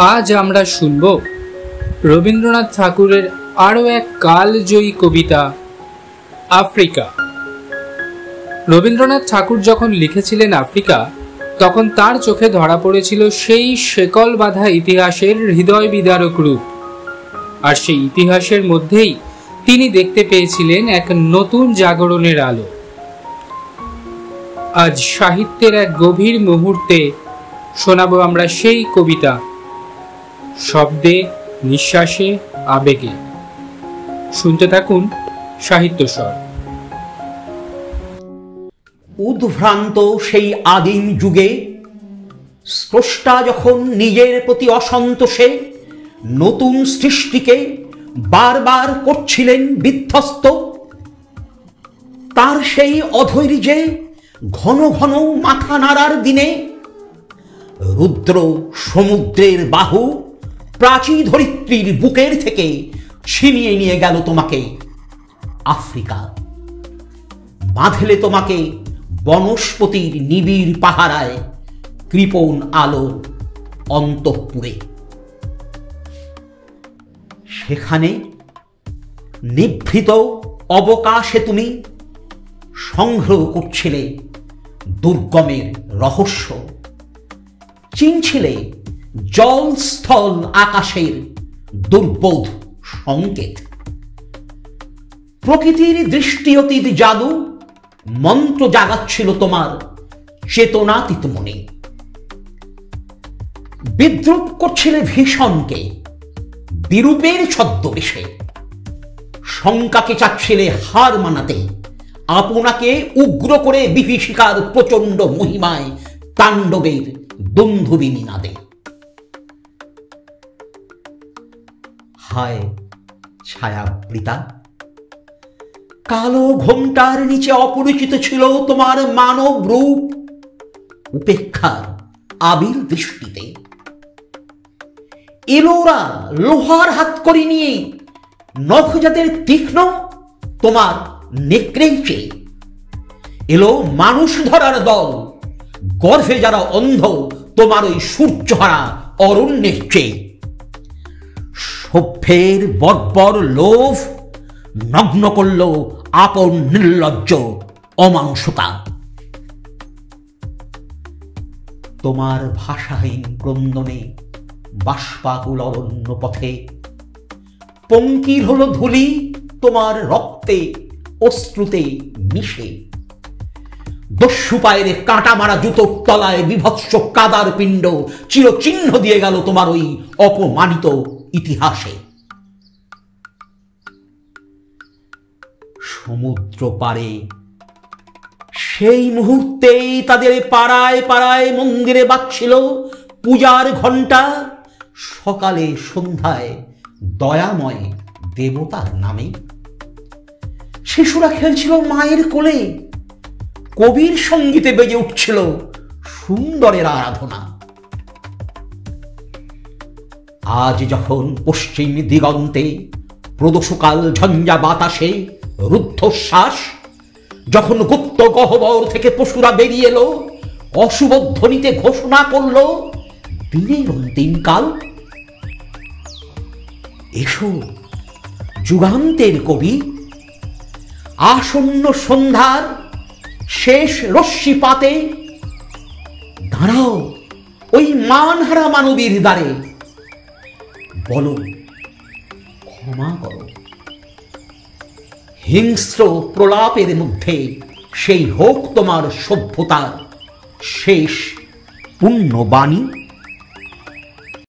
আজ আমরা শুনব রবীন্দ্রনাথ ঠাকুরের আরও এক কালজয়ী কবিতা আফ্রিকা। রবীন্দ্রনাথ ঠাকুর যখন লিখেছিলেন আফ্রিকা, তখন তার চোখে ধরা পড়েছিল সেই শেকল বাঁধা ইতিহাসের হৃদয় বিদারক রূপ। আর সেই ইতিহাসের মধ্যেই তিনি দেখতে পেয়েছিলেন এক নতুন জাগরণের আলো। আজ সাহিত্যের এক গভীর মুহূর্তে শোনাবো আমরা সেই কবিতা, শব্দে, নিঃশ্বাসে, আবেগে। শুনতে থাকুন সাহিত্য স্বর। উদ্ভ্রান্ত সেই আদিম যুগে স্রষ্টা যখন নিজের প্রতি অসন্তোষে নতুন সৃষ্টিকে বারবার করছিলেন বিধ্বস্ত, তার সেই অধৈর্যে ঘন ঘন মাথা নাড়ার দিনে রুদ্র সমুদ্রের বাহু প্রাচী ধরিত্রীর বুকের থেকে ছিনিয়ে নিয়ে গেল তোমাকে আফ্রিকা। বাঁধলে তোমাকে বনস্পতির নিবিড় পাহারায় কৃপণ আলো অন্তঃপুরে। সেখানে নিভৃত অবকাশে তুমি সংগ্রহ করছিলে দুর্গমের রহস্য, চিনছিলে জল স্থল আকাশের দুর্বোধ সংকেত। প্রকৃতির দৃষ্টি অতীত জাদু মন্ত্র জাগাচ্ছিল তোমার চেতনাতীত মনে। বিদ্রুপ করছিলে ভীষণকে বিরূপের ছদ্মবেশে, শঙ্কাকে চাচ্ছিলে হার মানাতে, আপনাকে উগ্র করে বিভীষিকার প্রচন্ড মহিমায় তাণ্ডবের দুন্ধুবিনী নাদে। হায় ছায়াবৃতা, কালো ঘোমটার নিচে অপরিচিত ছিল তোমার মানব রূপ উপেক্ষার আবিল দৃষ্টিতে। এলোরা লোহার হাত করে নিয়ে নখজাতের তীক্ষ্ণ তোমার নেকড়ের চেয়ে। এলো মানুষ ধরার দল, গর্ভে যারা অন্ধ তোমার ওই সূর্যহারা অরণ্যের চেয়ে। সভ্যের বর্বর লোভ নগ্ন করল আপন নির্লজ্জ অমানুষতা। তোমার ভাষাহীন ক্রন্দনে বাষ্পাকুল অরণ্য পথে পঙ্কির হলো ধূলি তোমার রক্তে অশ্রুতে মিশে। দস্যু পায়ের কাঁটা মারা জুতোর তলায় বিভৎস কাদার পিণ্ড চিরচিহ্ন দিয়ে গেল তোমার ওই অপমানিত ইতিহাসে। সমুদ্র পারে সেই মুহূর্তেই তাদের পাড়ায় পাড়ায় মন্দিরে বাজছিল পূজার ঘণ্টা। সকালে সন্ধ্যায় দয়াময় দেবতার নামে শিশুরা খেলছিল মায়ের কোলে, কবির সঙ্গীতে বেজে উঠছিল সুন্দরের আরাধনা। আজ যখন পশ্চিম দিগন্তে প্রদোষকাল ঝঞ্ঝা বাতাসে রুদ্ধশ্বাস, যখন গুপ্ত গহ্বর থেকে পশুরা বেরিয়ে এলো, অশুভ ধ্বনিতে ঘোষণা করল দিনের অন্তিম কাল। এসো যুগান্তের কবি, আসন্ন সন্ধ্যার শেষ রশ্মিপাতে দাঁড়াও ওই মানহারা মানবীর দ্বারে, বলো ক্ষমা করো। হিংস্র প্রলাপের মধ্যে সেই হোক তোমার সভ্যতার শেষ পুণ্যবাণী।